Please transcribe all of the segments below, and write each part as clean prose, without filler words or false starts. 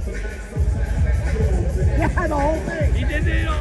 Yeah, the whole thing. He did it all.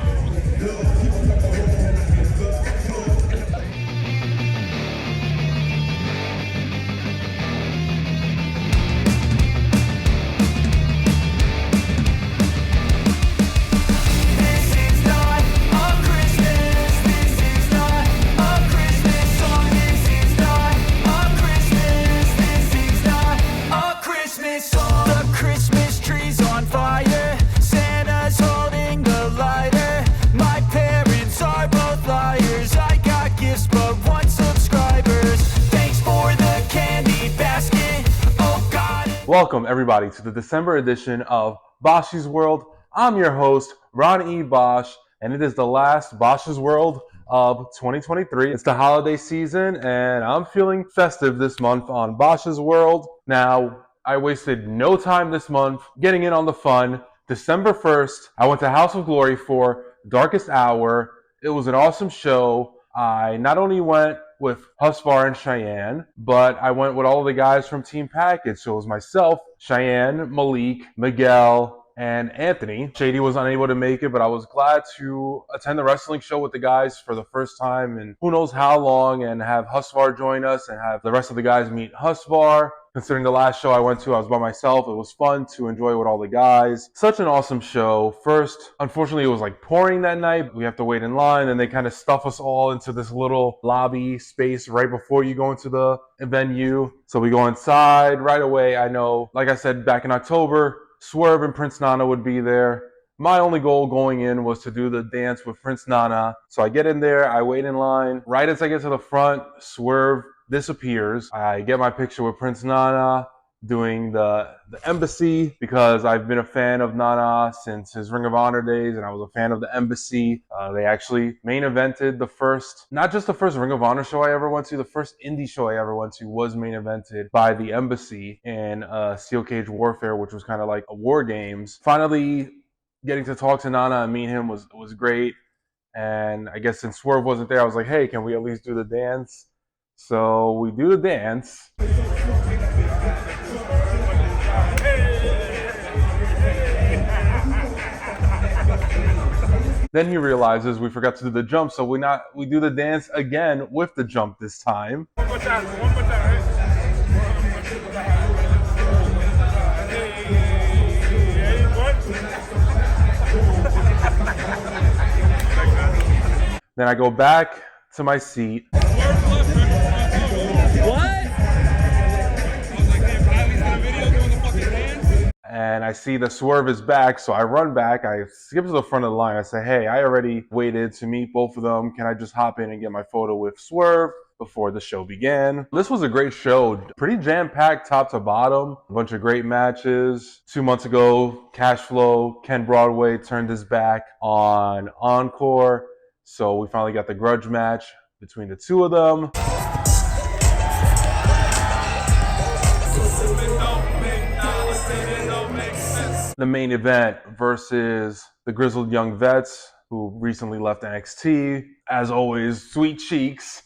Welcome, everybody, to the December edition of Bosch's World. I'm your host, Ron E. Bosch, and it is the last Bosch's World of 2023. It's the holiday season, and I'm feeling festive this month on Bosch's World. Now, I wasted no time this month getting in on the fun. December 1st, I went to House of Glory for Darkest Hour. It was an awesome show. I not only went with Husvar and Cheyenne, but I went with all the guys from Team Package. So it was myself, Cheyenne, Malik, Miguel, and Anthony. Shady was unable to make it, but I was glad to attend the wrestling show with the guys for the first time in who knows how long, and have Husvar join us and have the rest of the guys meet Husvar. Considering the last show I went to, I was by myself. It was fun to enjoy with all the guys. Such an awesome show. First, unfortunately, it was like pouring that night. We have to wait in line, and they kind of stuff us all into this little lobby space right before you go into the venue. So we go inside right away. I know, like I said, back in October, Swerve and Prince Nana would be there. My only goal going in was to do the dance with Prince Nana. So I get in there, I wait in line. Right as I get to the front, Swerve disappears. I get my picture with Prince Nana doing the embassy, because I've been a fan of Nana since his Ring of Honor days, and I was a fan of the embassy. They actually main evented the first, not just the first Ring of Honor show I ever went to, the first indie show I ever went to was main evented by the embassy in Steel Cage Warfare, which was kind of like a War Games. Finally getting to talk to Nana and meet him was great. And I guess since Swerve wasn't there, I was like, hey, can we at least do the dance? So we do the dance. Then he realizes we forgot to do the jump, so we do the dance again with the jump this time. One more time. Then I go back to my seat. And I see the Swerve is back, so I run back. I skip to the front of the line. I say, hey, I already waited to meet both of them. Can I just hop in and get my photo with Swerve before the show began? This was a great show. Pretty jam-packed top to bottom. A bunch of great matches. 2 months ago, Cash Flow, Ken Broadway turned his back on Encore. So we finally got the grudge match between the two of them. The main event versus the Grizzled Young Vets, who recently left NXT. As always, sweet cheeks.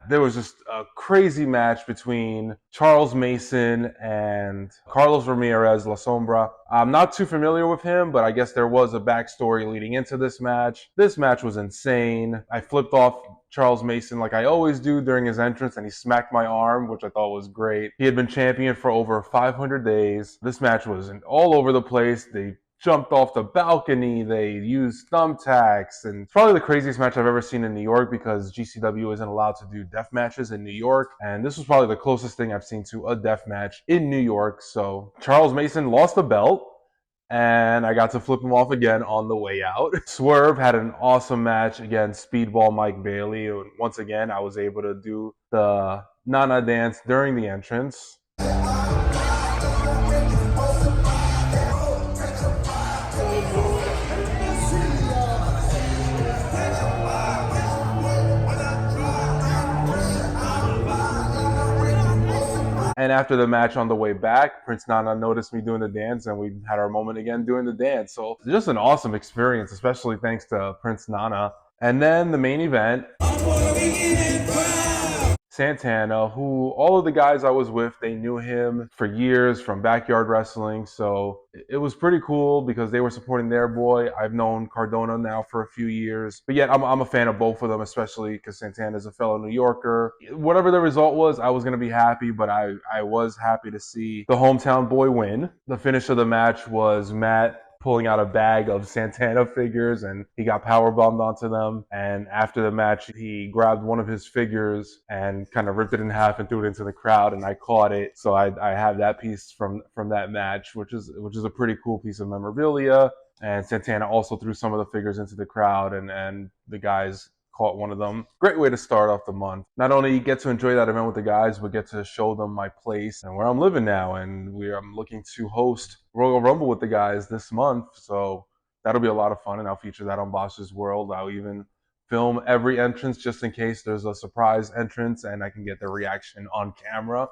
There was just a crazy match between Charles Mason and Carlos Ramirez La Sombra. I'm not too familiar with him, but I guess there was a backstory leading into this match. This match was insane. I flipped off Charles Mason like I always do during his entrance, and he smacked my arm, which I thought was great. He had been champion for over 500 days. This match was all over the place. They jumped off the balcony, they used thumbtacks, and it's probably the craziest match I've ever seen in New York, because GCW isn't allowed to do death matches in New York, and this was probably the closest thing I've seen to a death match in New York. So Charles Mason lost the belt, and I got to flip him off again on the way out. Swerve had an awesome match against Speedball Mike Bailey, and once again I was able to do the Nana dance during the entrance. And after the match on the way back, Prince Nana noticed me doing the dance, and we had our moment again doing the dance. So just an awesome experience, especially thanks to Prince Nana. And then the main event. Santana, who all of the guys I was with, they knew him for years from backyard wrestling. So it was pretty cool because they were supporting their boy. I've known Cardona now for a few years. But yet I'm a fan of both of them, especially because Santana's a fellow New Yorker. Whatever the result was, I was going to be happy, but I was happy to see the hometown boy win. The finish of the match was Matt pulling out a bag of Santana figures, and he got powerbombed onto them. And after the match, he grabbed one of his figures and kind of ripped it in half and threw it into the crowd, and I caught it. So I have that piece from that match, which is a pretty cool piece of memorabilia. And Santana also threw some of the figures into the crowd, and the guys caught one of them. Great way to start off the month. Not only get to enjoy that event with the guys, but get to show them my place and where I'm living now. And I'm looking to host Royal Rumble with the guys this month. So that'll be a lot of fun, and I'll feature that on Bosch's World. I'll even film every entrance just in case there's a surprise entrance and I can get their reaction on camera.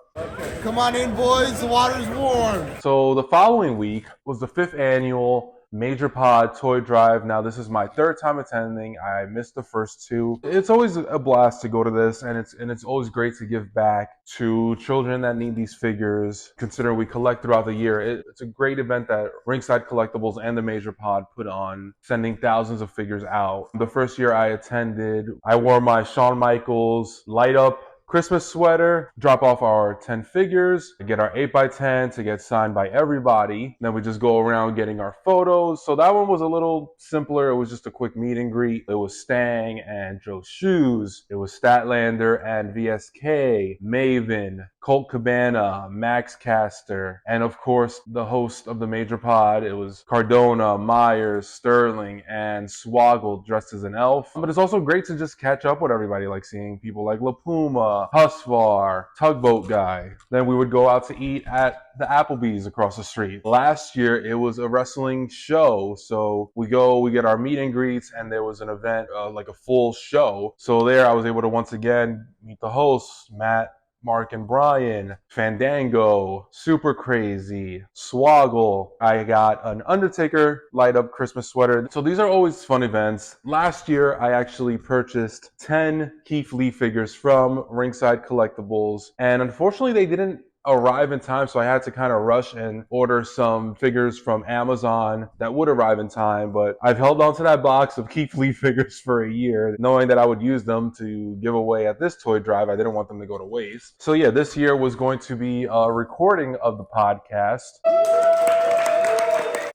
Come on in, boys. The water's warm. So the following week was the 5th annual Major Pod Toy Drive. Now, this is my 3rd time attending. I missed the first 2. It's always a blast to go to this, and it's always great to give back to children that need these figures. Considering we collect throughout the year, it's a great event that Ringside Collectibles and the Major Pod put on, sending thousands of figures out. The first year I attended, I wore my Shawn Michaels light up Christmas sweater, drop off our 10 figures, get our 8x10 to get signed by everybody. Then we just go around getting our photos. So that one was a little simpler. It was just a quick meet and greet. It was Stang and Joe Shoes. It was Statlander and VSK, Maven, Colt Cabana, Max Caster, and of course the host of the Major Pod. It was Cardona, Myers, Sterling, and Swoggle dressed as an elf. But it's also great to just catch up with everybody, like seeing people like La Puma, Husvar, Tugboat Guy. Then we would go out to eat at the Applebee's across the street. Last year, it was a wrestling show. So we get our meet and greets, and there was an event, like a full show. So there I was able to once again meet the hosts, Matt, Mark and Brian, Fandango, Super Crazy, Swoggle. I got an Undertaker light up Christmas sweater. So these are always fun events. Last year, I actually purchased 10 Keith Lee figures from Ringside Collectibles, and unfortunately they didn't arrive in time, so I had to kind of rush and order some figures from Amazon that would arrive in time. But I've held on to that box of Keith Lee figures for a year, knowing that I would use them to give away at this toy drive. I didn't want them to go to waste. So yeah, this year was going to be a recording of the podcast.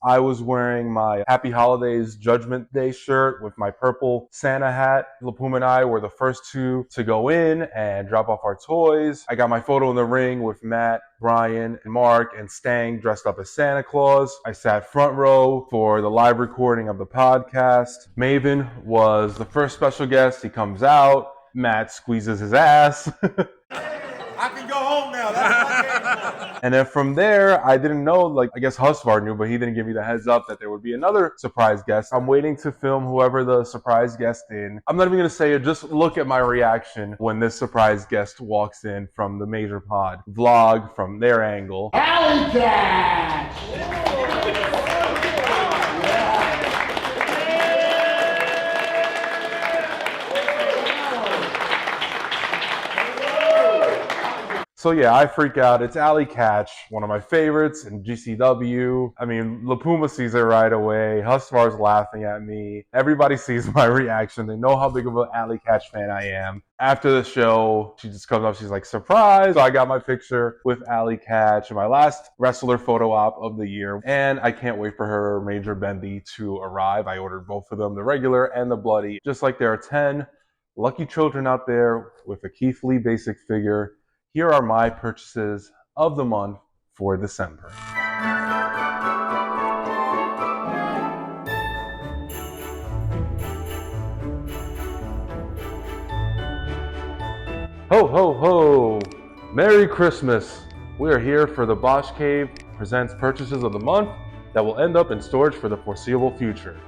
I was wearing my Happy Holidays Judgment Day shirt with my purple Santa hat. La Puma and I were the first 2 to go in and drop off our toys. I got my photo in the ring with Matt, Brian, and Mark, and Stang dressed up as Santa Claus. I sat front row for the live recording of the podcast. Maven was the first special guest. He comes out. Matt squeezes his ass. I can go home now. That's my game. And then from there, I didn't know, like, I guess Husvar knew, but he didn't give me the heads up that there would be another surprise guest. I'm waiting to film whoever the surprise guest in. I'm not even going to say it. Just look at my reaction when this surprise guest walks in from the Major Pod vlog from their angle. Allie Katch! So yeah, I freak out. It's Allie Katch, one of my favorites in GCW. I mean, La Puma sees it right away. Husvar's laughing at me. Everybody sees my reaction. They know how big of an Allie Katch fan I am. After the show, she just comes up. She's like, surprise! So I got my picture with Allie Katch, my last wrestler photo op of the year. And I can't wait for her Major Bendy to arrive. I ordered both of them, the regular and the bloody. Just like there are 10 lucky children out there with a Keith Lee basic figure. Here are my purchases of the month for December. Ho, ho, ho! Merry Christmas! We are here for the Bosch Cave presents purchases of the month that will end up in storage for the foreseeable future.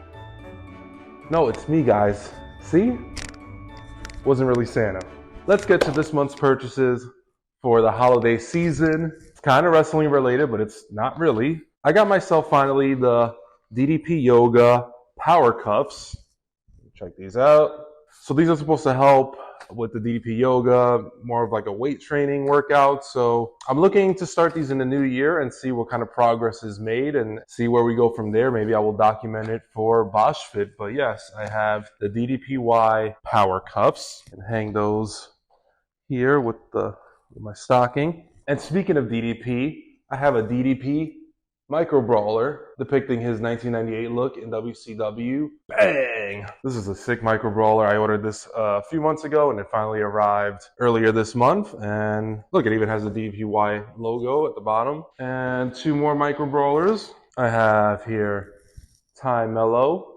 No, it's me, guys. See? Wasn't really Santa. Let's get to this month's purchases for the holiday season. It's kind of wrestling related, but it's not really. I got myself finally the DDP Yoga Power Cuffs. Check these out. So these are supposed to help with the DDP yoga, more of like a weight training workout. So I'm looking to start these in the new year and see what kind of progress is made and see where we go from there. Maybe I will document it for Bosch Fit. But yes, I have the DDPY power cups and hang those here with my stocking. And speaking of DDP, I have a DDP micro brawler depicting his 1998 look in WCW. Bang! This is a sick micro brawler. I ordered this a few months ago and it finally arrived earlier this month. And look, it even has the DDPY logo at the bottom. And two more micro brawlers. I have here Ty Mello.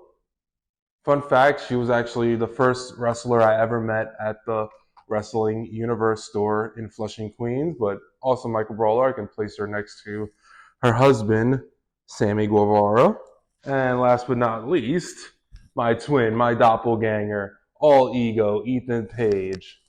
Fun fact, she was actually the first wrestler I ever met at the Wrestling Universe store in Flushing, Queens, but awesome micro brawler. I can place her next to her husband, Sammy Guevara. And last but not least, my twin, my doppelganger, all ego, Ethan Page.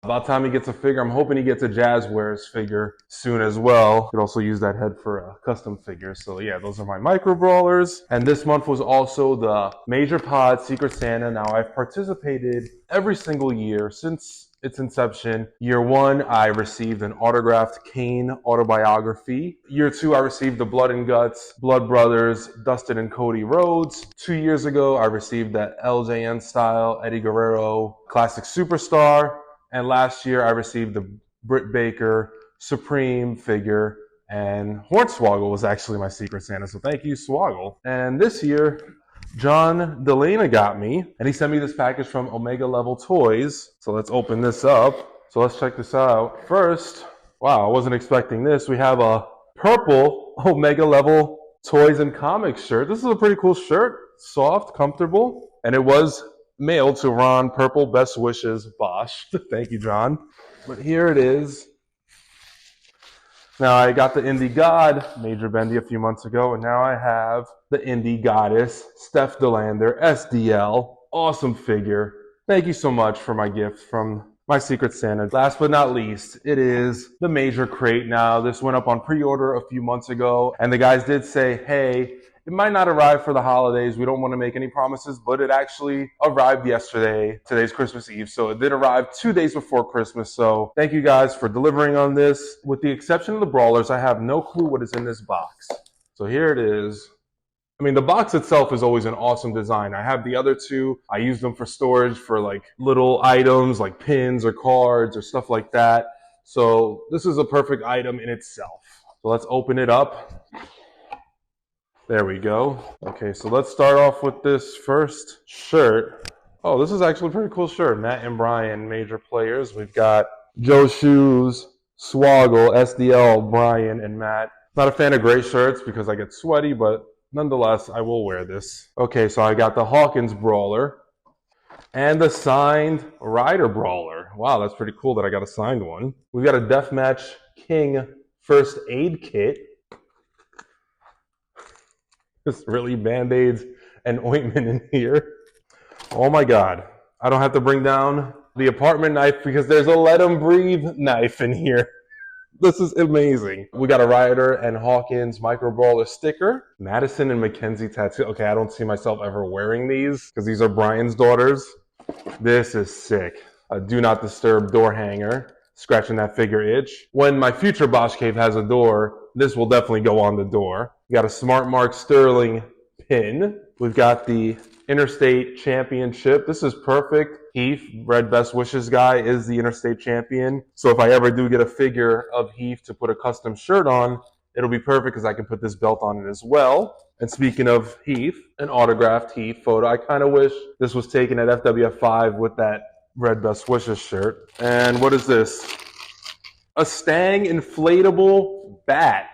About time he gets a figure. I'm hoping he gets a Jazzwares figure soon as well. Could also use that head for a custom figure. So yeah, those are my micro brawlers. And this month was also the Major Pod Secret Santa. Now I've participated every single year since its inception. Year one, I received an autographed Kane autobiography. Year two, I received the Blood and Guts, Blood Brothers, Dustin and Cody Rhodes. 2 years ago, I received that LJN style Eddie Guerrero Classic Superstar. And last year, I received the Britt Baker Supreme figure, and Hornswoggle was actually my Secret Santa, so thank you, Swoggle. And this year, John Delana got me, and he sent me this package from Omega Level Toys. So let's open this up. So let's check this out. First, wow, I wasn't expecting this. We have a purple Omega Level Toys and Comics shirt. This is a pretty cool shirt, soft, comfortable, and it was mailed to Ron Purple Best Wishes Bosch. Thank you, John. But here it is. Now I got the Indy God Major Bendy a few months ago, and now I have the Indy Goddess Steph Delander SDL. Awesome figure. Thank you so much for my gift from my Secret Santa. Last but not least, it is the Major Crate. Now this went up on pre-order a few months ago, and the guys did say, hey, it might not arrive for the holidays. We don't want to make any promises, but it actually arrived yesterday. Today's Christmas Eve, so it did arrive 2 days before Christmas. So thank you guys for delivering on this. With the exception of the brawlers, I have no clue what is in this box. So here it is. I mean, the box itself is always an awesome design. I have the other two. I use them for storage for like little items like pins or cards or stuff like that. So this is a perfect item in itself. So let's open it up. There we go. Okay, so let's start off with this first shirt. Oh, this is actually a pretty cool shirt. Matt and Brian, major players. We've got Joe Shoes, Swoggle, SDL, Brian, and Matt. Not a fan of gray shirts because I get sweaty, but nonetheless, I will wear this. Okay, so I got the Hawkins Brawler and the signed Ryder Brawler. Wow, that's pretty cool that I got a signed one. We've got a Deathmatch King First Aid Kit. Just really Band-Aids and ointment in here. Oh my God. I don't have to bring down the apartment knife because there's a Let 'Em Breathe knife in here. This is amazing. We got a Ryder and Hawkins Micro Brawler sticker. Madison and Mackenzie tattoo. Okay, I don't see myself ever wearing these because these are Brian's daughters. This is sick. A Do Not Disturb door hanger. Scratching that figure itch. When my future Bosch Cave has a door, this will definitely go on the door. We got a Smart Mark Sterling pin. We've got the Interstate Championship. This is perfect. Heath, Red Best Wishes guy, is the Interstate Champion. So if I ever do get a figure of Heath to put a custom shirt on, it'll be perfect because I can put this belt on it as well. And speaking of Heath, an autographed Heath photo. I kind of wish this was taken at FWF5 with that Red Best Wishes shirt. And what is this? A Stang inflatable bat.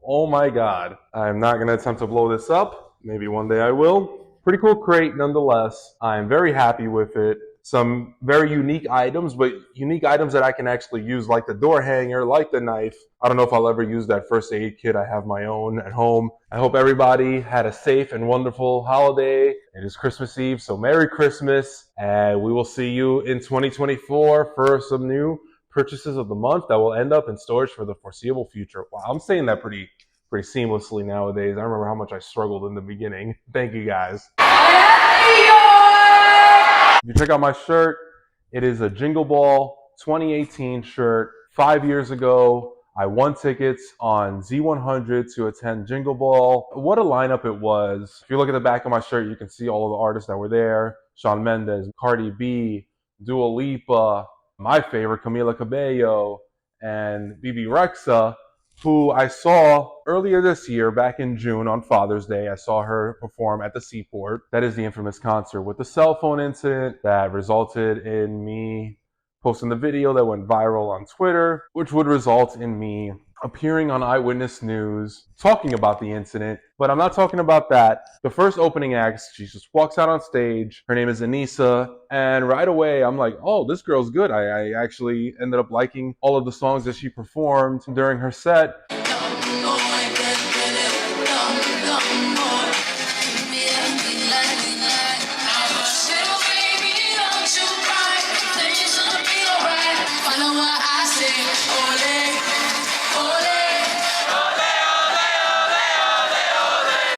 Oh my God. I'm not going to attempt to blow this up. Maybe one day I will. Pretty cool crate nonetheless. I'm very happy with it. Some very unique items, but unique items that I can actually use, like the door hanger, like the knife. I don't know if I'll ever use that first aid kit. I have my own at home. I hope everybody had a safe and wonderful holiday. It is Christmas Eve, so Merry Christmas. And we will see you in 2024 for some new purchases of the month that will end up in storage for the foreseeable future. Wow, I'm saying that pretty seamlessly nowadays. I remember how much I struggled in the beginning. Thank you guys. If you check out my shirt, It is a Jingle Ball 2018 shirt. 5 years ago, I won tickets on Z100 to attend Jingle Ball. What a lineup it was. If you look at the back of my shirt, you can see all of the artists that were there. Shawn Mendes, Cardi B, Dua Lipa, my favorite, Camila Cabello, and BB Rexa, who I saw earlier this year, back in June on Father's Day. I saw her perform at the Seaport. That is the infamous concert with the cell phone incident that resulted in me posting the video that went viral on Twitter, which would result in me appearing on Eyewitness News talking about the incident. But I'm not talking about that. The first opening act, she just walks out on stage. Her name is Enisa. And right away, I'm like, oh, this girl's good. I actually ended up liking all of the songs that she performed during her set.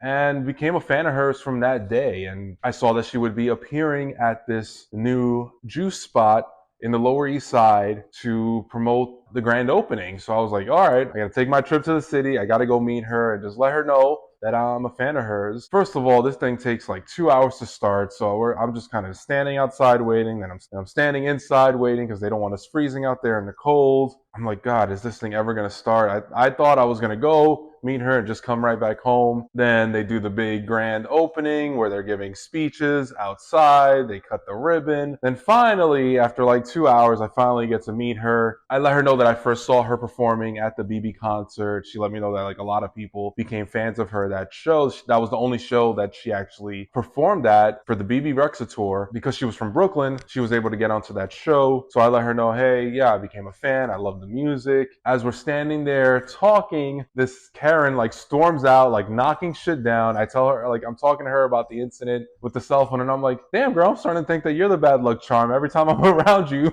And became a fan of hers from that day. And I saw that she would be appearing at this new juice spot in the Lower East Side to promote the grand opening. So I was like, all right, I gotta take my trip to the city. I gotta go meet her and just let her know that I'm a fan of hers. First of all, this thing takes like 2 hours to start. So I'm just kind of standing outside waiting. Then I'm standing inside waiting because they don't want us freezing out there in the cold. I'm like, God, is this thing ever gonna start? I thought I was gonna go meet her and just come right back home. Then they do the big grand opening where they're giving speeches outside. They cut the ribbon. Then finally, after like 2 hours, I finally get to meet her. I let her know that I first saw her performing at the BB concert. She let me know that like a lot of people became fans of her that show. That was the only show that she actually performed at for the BB Rexa tour. Because she was from Brooklyn, she was able to get onto that show. So I let her know, hey, yeah, I became a fan. I love the music. As we're standing there talking, this Karen like storms out, like knocking shit down. I tell her, like, I'm talking to her about the incident with the cell phone, and I'm like, damn, girl, I'm starting to think that you're the bad luck charm. Every time I'm around you,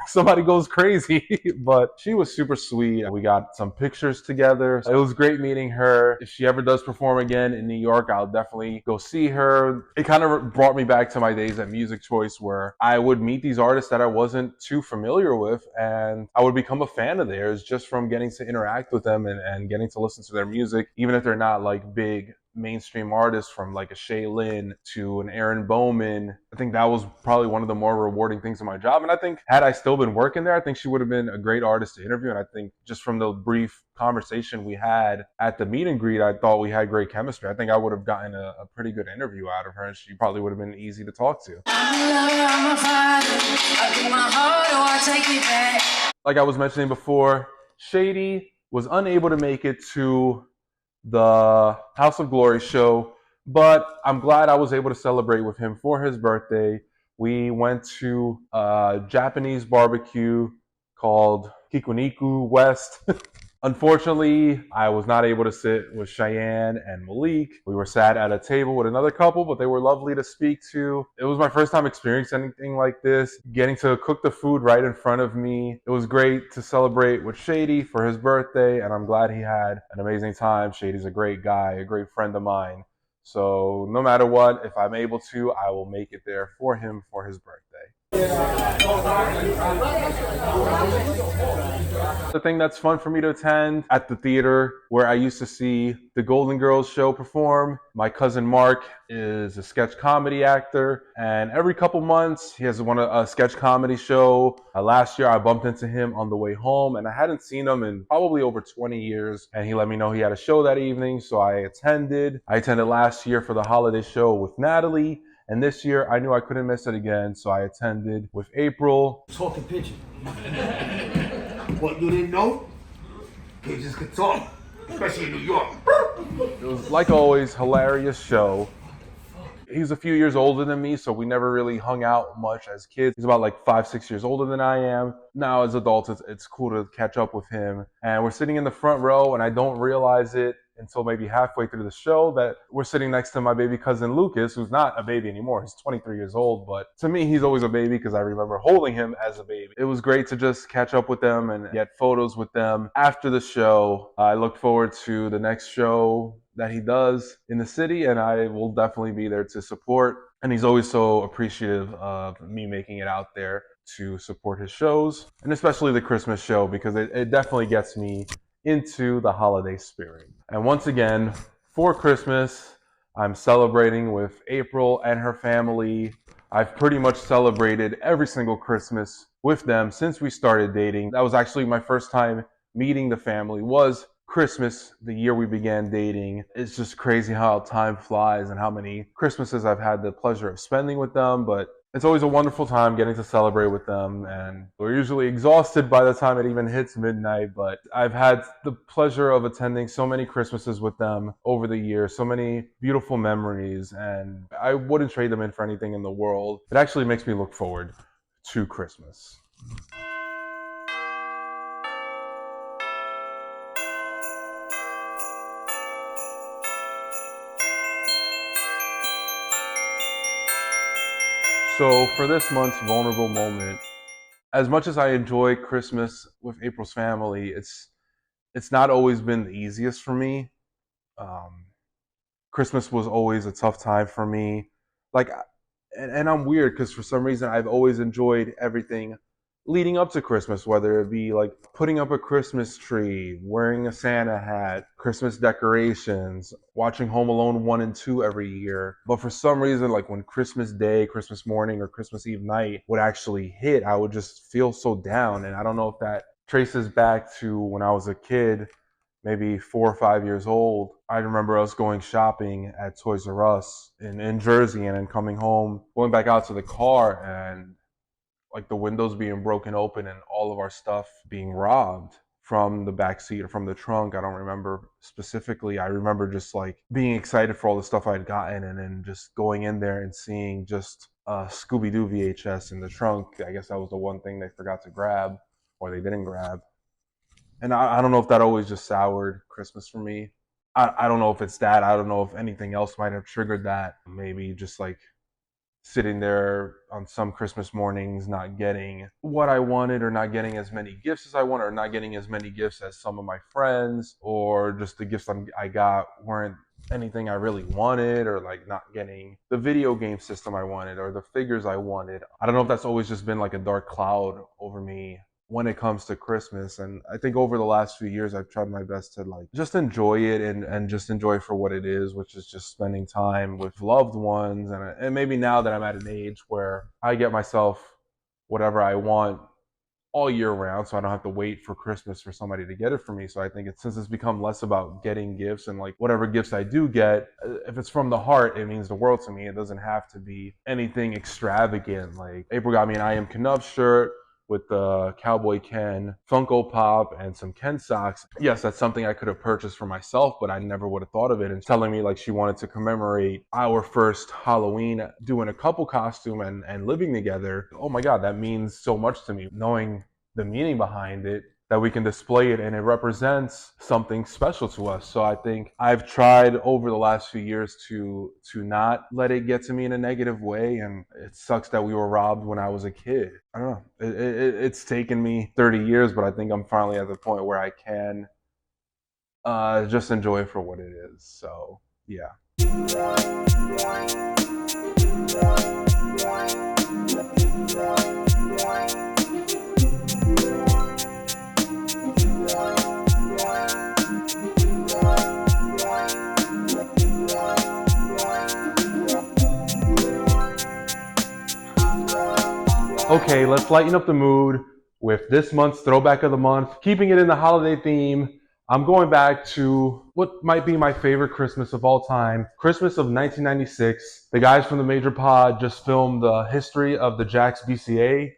somebody goes crazy. But she was super sweet. We got some pictures together. It was great meeting her. If she ever does perform again in New York, I'll definitely go see her. It kind of brought me back to my days at Music Choice, where I would meet these artists that I wasn't too familiar with, and I would become a fan of theirs just from getting to interact with them and getting to listen to their music, even if they're not like big mainstream artists, from like a Shay Lynn to an Aaron Bowman. I think that was probably one of the more rewarding things in my job. And I think had I still been working there, I think she would have been a great artist to interview. And I think just from the brief conversation we had at the meet and greet, I thought we had great chemistry. I think I would have gotten a pretty good interview out of her, and she probably would have been easy to talk to. Like I was mentioning before, Shady was unable to make it to the House of Glory show, but I'm glad I was able to celebrate with him for his birthday. We went to a Japanese barbecue called Kikuniku West. Unfortunately, I was not able to sit with Cheyenne and Malik. We were sat at a table with another couple, but they were lovely to speak to. It was my first time experiencing anything like this, getting to cook the food right in front of me. It was great to celebrate with Shady for his birthday, and I'm glad he had an amazing time. Shady's a great guy, a great friend of mine. So no matter what, if I'm able to, I will make it there for him for his birthday. The thing that's fun for me to attend at the theater where I used to see the Golden Girls show perform. My cousin Mark is a sketch comedy actor, and every couple months he has a sketch comedy show. Last year I bumped into him on the way home, and I hadn't seen him in probably over 20 years, and he let me know he had a show that evening, so I attended. I attended last year for the holiday show with Natalie, and this year I knew I couldn't miss it again, so I attended with April. Talking pigeon. What, you didn't know? Pigeons could talk, especially in New York. It was, like always, hilarious show. He's a few years older than me, so we never really hung out much as kids. He's about like 5-6 years older than I am. Now as adults, it's cool to catch up with him. And we're sitting in the front row, and I don't realize it until maybe halfway through the show that we're sitting next to my baby cousin Lucas, who's not a baby anymore. He's 23 years old, but to me, he's always a baby because I remember holding him as a baby. It was great to just catch up with them and get photos with them after the show. I look forward to the next show that he does in the city, and I will definitely be there to support. And he's always so appreciative of me making it out there to support his shows, and especially the Christmas show, because it definitely gets me into the holiday spirit. And once again, for Christmas, I'm celebrating with April and her family. I've pretty much celebrated every single Christmas with them since we started dating. That was actually my first time meeting the family, was Christmas, the year we began dating. It's just crazy how time flies and how many Christmases I've had the pleasure of spending with them, but it's always a wonderful time getting to celebrate with them, and we're usually exhausted by the time it even hits midnight, but I've had the pleasure of attending so many Christmases with them over the years, so many beautiful memories, and I wouldn't trade them in for anything in the world. It actually makes me look forward to Christmas. So for this month's vulnerable moment, as much as I enjoy Christmas with April's family, it's not always been the easiest for me. Christmas was always a tough time for me. Like, and I'm weird because for some reason I've always enjoyed everything leading up to Christmas, whether it be like putting up a Christmas tree, wearing a Santa hat, Christmas decorations, watching Home Alone 1 and 2 every year. But for some reason, like when Christmas Day, Christmas morning, or Christmas Eve night would actually hit, I would just feel so down. And I don't know if that traces back to when I was a kid, maybe 4 or 5 years old. I remember us going shopping at Toys R Us in Jersey, and then coming home, going back out to the car, and like the windows being broken open and all of our stuff being robbed from the back seat or from the trunk. I don't remember specifically. I remember just like being excited for all the stuff I'd gotten, and then just going in there and seeing just a Scooby-Doo VHS in the trunk. I guess that was the one thing they forgot to grab, or they didn't grab. And I don't know if that always just soured Christmas for me. I don't know if it's that. I don't know if anything else might have triggered that. Maybe just like sitting there on some Christmas mornings, not getting what I wanted, or not getting as many gifts as I wanted, or not getting as many gifts as some of my friends, or just the gifts I got weren't anything I really wanted, or like not getting the video game system I wanted, or the figures I wanted. I don't know if that's always just been like a dark cloud over me when it comes to Christmas. And I think over the last few years, I've tried my best to like just enjoy it, and just enjoy for what it is, which is just spending time with loved ones. And maybe now that I'm at an age where I get myself whatever I want all year round, so I don't have to wait for Christmas for somebody to get it for me. So I think since it's become less about getting gifts, and like whatever gifts I do get, if it's from the heart, it means the world to me. It doesn't have to be anything extravagant. Like April got me an I Am Knuff shirt with the Cowboy Ken Funko Pop and some Ken socks. Yes, that's something I could have purchased for myself, but I never would have thought of it. And telling me like she wanted to commemorate our first Halloween doing a couple costume and living together. Oh my God, that means so much to me. Knowing the meaning behind it, that we can display it, and it represents something special to us. So I think I've tried over the last few years to not let it get to me in a negative way. And it sucks that we were robbed when I was a kid. I don't know. It's taken me 30 years, but I think I'm finally at the point where I can just enjoy it for what it is. So yeah. Okay, let's lighten up the mood with this month's Throwback of the Month. Keeping it in the holiday theme, I'm going back to what might be my favorite Christmas of all time, Christmas of 1996. The guys from the Major Pod just filmed the history of the Jax BCA,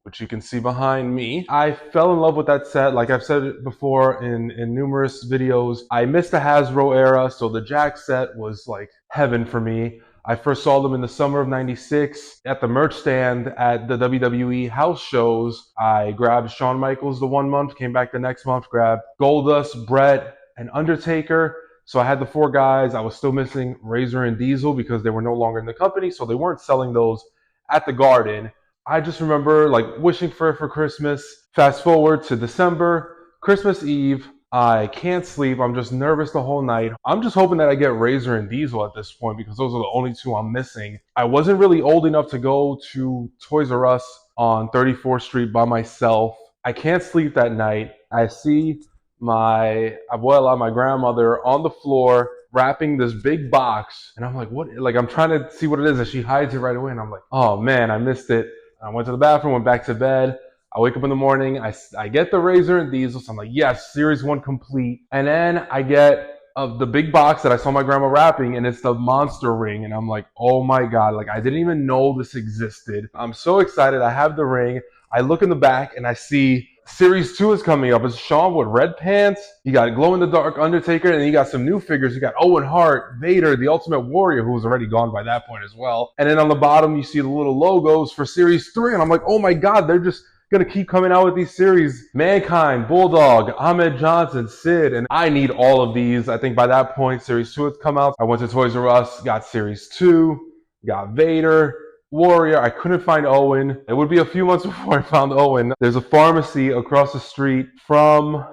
which you can see behind me. I fell in love with that set. Like I've said it before in numerous videos, I missed the Hasbro era, so the Jax set was like heaven for me. I first saw them in the summer of 96 at the merch stand at the WWE house shows. I grabbed Shawn Michaels the 1 month, came back the next month, grabbed Goldust, Brett, and Undertaker. So I had the 4 guys. I was still missing Razor and Diesel because they were no longer in the company, so they weren't selling those at the Garden. I just remember like wishing for it for Christmas. Fast forward to December, Christmas Eve, I can't sleep. I'm just nervous the whole night. I'm just hoping that I get Razor and Diesel at this point because those are the only two I'm missing. I wasn't really old enough to go to Toys R Us on 34th Street by myself. I can't sleep that night. I see my abuela, my grandmother, on the floor wrapping this big box. And I'm like, what? Like, I'm trying to see what it is. And she hides it right away. And I'm like, oh man, I missed it. I went to the bathroom, went back to bed. I wake up in the morning, I get the Razor and Diesel, so I'm like, yes, Series 1 complete. And then I get the big box that I saw my grandma wrapping, and it's the Monster Ring. And I'm like, oh my God, like I didn't even know this existed. I'm so excited. I have the ring. I look in the back and I see Series 2 is coming up. It's Shawn with red pants. You got glow-in-the-dark Undertaker, and then you got some new figures. You got Owen Hart, Vader, the Ultimate Warrior, who was already gone by that point as well. And then on the bottom, you see the little logos for Series 3, and I'm like, oh my God, they're just gonna keep coming out with these series. Mankind, Bulldog, Ahmed Johnson, Sid, and I need all of these. I think by that point, Series 2 had come out. I went to Toys R Us, got Series 2, got Vader, Warrior. I couldn't find Owen. It would be a few months before I found Owen. There's a pharmacy across the street from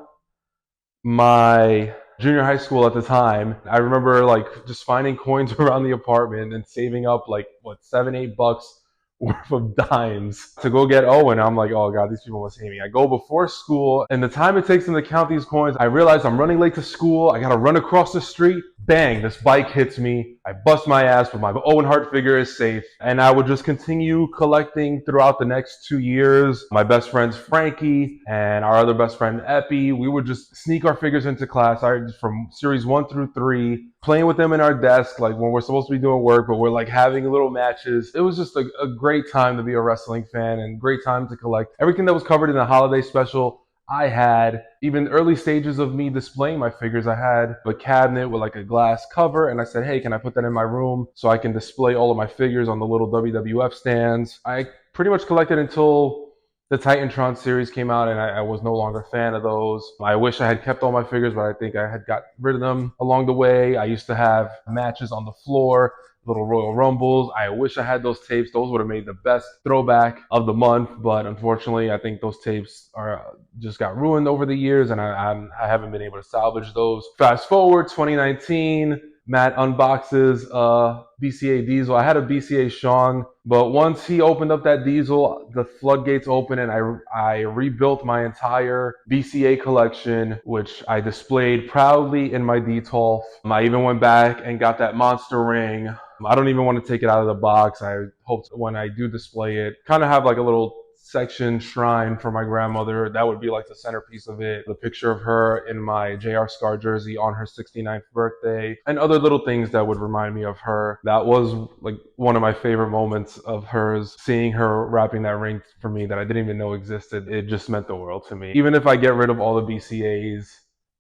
my junior high school at the time. I remember like just finding coins around the apartment and saving up like what, $7-8 worth of dimes to go get Owen. I'm like, oh God, these people must hate me. I go before school, and the time it takes them to count these coins, I realize I'm running late to school. I gotta run across the street. Bang, this bike hits me. I bust my ass, but my Owen Hart figure is safe. And I would just continue collecting throughout the next 2 years. My best friends, Frankie, and our other best friend, Epi, we would just sneak our figures into class from Series 1 through 3, playing with them in our desk, like when we're supposed to be doing work, but we're like having little matches. It was just a great time to be a wrestling fan and great time to collect. Everything that was covered in the holiday special, I had. Even early stages of me displaying my figures, I had a cabinet with like a glass cover, and I said, hey, can I put that in my room so I can display all of my figures on the little WWF stands? I pretty much collected until the Titantron series came out, and I was no longer a fan of those. I wish I had kept all my figures, but I think I had got rid of them along the way. I used to have matches on the floor, little Royal Rumbles. I wish I had those tapes. Those would have made the best throwback of the month, but unfortunately, I think those tapes are just got ruined over the years, and I haven't been able to salvage those. Fast forward 2019, Matt unboxes BCA Diesel. I had a BCA Shawn, but once he opened up that Diesel, the floodgates opened, and I rebuilt my entire BCA collection, which I displayed proudly in my Detolf. I even went back and got that Monster Ring. I don't even want to take it out of the box. I hope when I do display it, kind of have like a little section shrine for my grandmother. That would be like the centerpiece of it. The picture of her in my JR Scar jersey on her 69th birthday, and other little things that would remind me of her. That was like one of my favorite moments of hers, seeing her wrapping that ring for me that I didn't even know existed. It just meant the world to me. Even if I get rid of all the BCAs,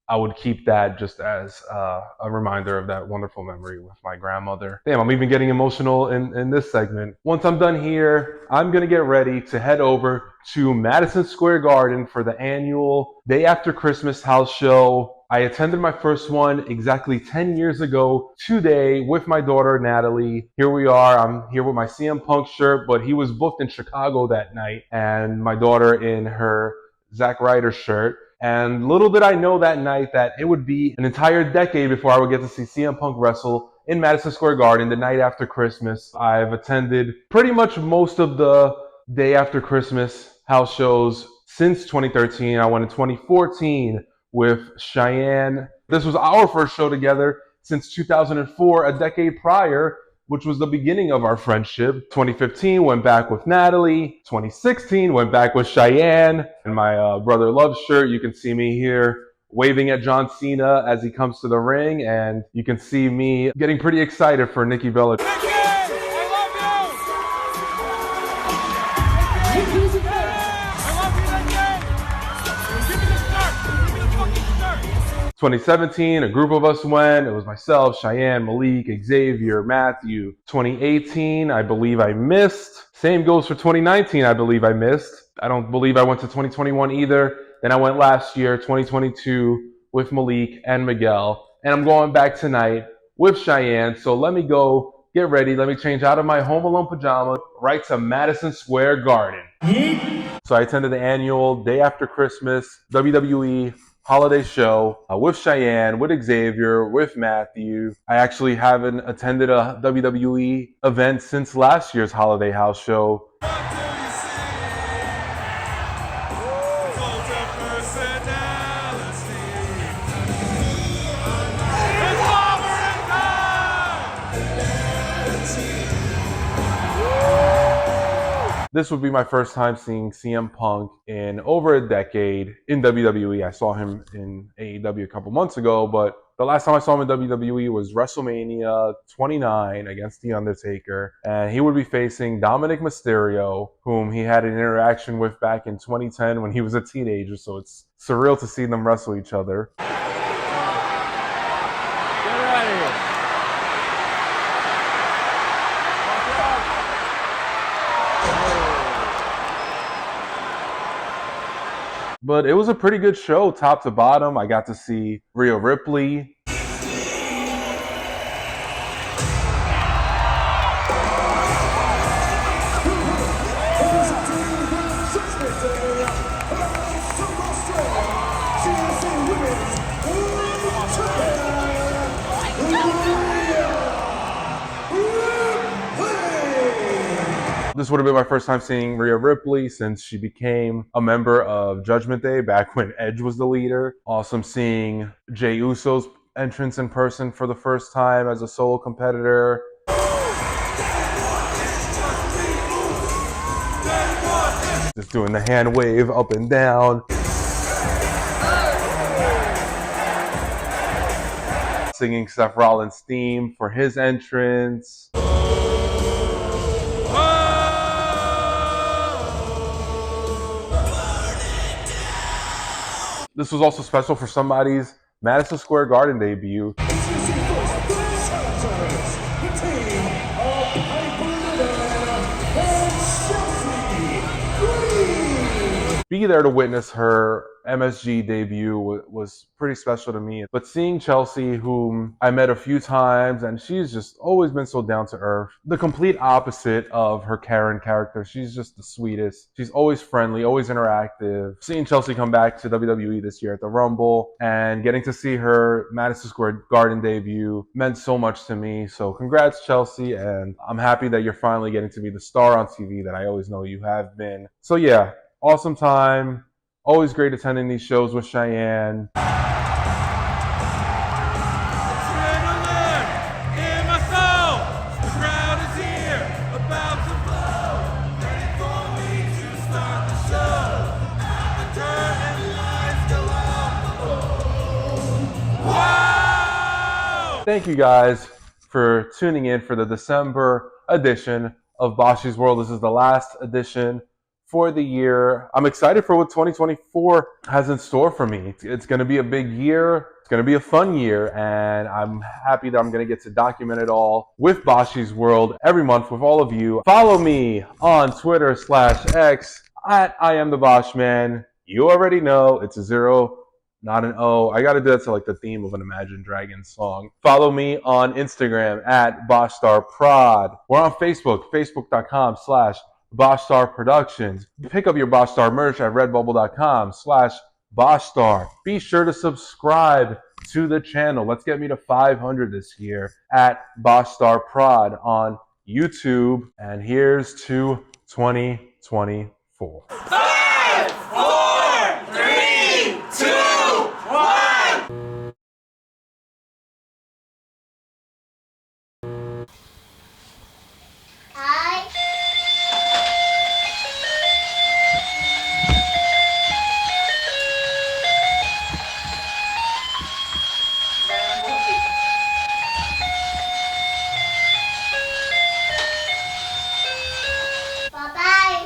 I would keep that just as a reminder of that wonderful memory with my grandmother. Damn, I'm even getting emotional in this segment. Once I'm done here, I'm going to get ready to head over to Madison Square Garden for the annual Day After Christmas house show. I attended my first one exactly 10 years ago today with my daughter, Natalie. Here we are. I'm here with my CM Punk shirt, but he was booked in Chicago that night, and my daughter in her Zack Ryder shirt. And little did I know that night that it would be an entire decade before I would get to see CM Punk wrestle in Madison Square Garden the night after Christmas. I've attended pretty much most of the Day After Christmas house shows since 2013. I went in 2014 with Cheyenne. This was our first show together since 2004, a decade prior, which was the beginning of our friendship. 2015 went back with Natalie. 2016 went back with Cheyenne. And my Brother Love shirt, you can see me here waving at John Cena as he comes to the ring. And you can see me getting pretty excited for Nikki Bella. 2017, a group of us went. It was myself, Cheyenne, Malik, Xavier, Matthew. 2018, I believe I missed. Same goes for 2019, I believe I missed. I don't believe I went to 2021 either. Then I went last year, 2022, with Malik and Miguel. And I'm going back tonight with Cheyenne. So let me go get ready. Let me change out of my Home Alone pajama right to Madison Square Garden. So I attended the annual Day After Christmas WWE holiday show with Cheyenne, with Xavier, with Matthew. I actually haven't attended a WWE event since last year's holiday house show. This would be my first time seeing CM Punk in over a decade in WWE. I saw him in AEW a couple months ago, but the last time I saw him in WWE was WrestleMania 29 against The Undertaker. And he would be facing Dominick Mysterio, whom he had an interaction with back in 2010 when he was a teenager. So it's surreal to see them wrestle each other. Get out of here. But it was a pretty good show, top to bottom. I got to see Rhea Ripley. This would have been my first time seeing Rhea Ripley since she became a member of Judgment Day back when Edge was the leader. Awesome seeing Jey Uso's entrance in person for the first time as a solo competitor. Just doing the hand wave up and down. Singing Seth Rollins' theme for his entrance. This was also special for somebody's Madison Square Garden debut. Be there to witness her MSG debut was pretty special to me. But seeing Chelsea, whom I met a few times, and she's just always been so down to earth, the complete opposite of her Karen character. She's just the sweetest. She's always friendly, always interactive. Seeing Chelsea come back to WWE this year at the Rumble and getting to see her Madison Square Garden debut meant so much to me. So congrats, Chelsea, and I'm happy that you're finally getting to be the star on TV that I always know you have been. So yeah, awesome time. Always great attending these shows with Cheyenne. Thank you guys for tuning in for the December edition of Bosch's World. This is the last edition for the year. I'm excited for what 2024 has in store for me. It's going to be a big year. It's going to be a fun year, and I'm happy that I'm going to get to document it all with Bosch's World every month with all of you. Follow me on Twitter/X at I am the Bosch Man. You already know it's a 0, not an O. I got to do that to like the theme of an Imagine Dragons song. Follow me on Instagram at BoschStarProd. We're on Facebook, facebook.com/BoschStar Productions. Pick up your Bosch Star merch at redbubble.com/BoschStar. Be sure to subscribe to the channel. Let's get me to 500 this year at Bosch Star Prod on YouTube. And here's to 2024.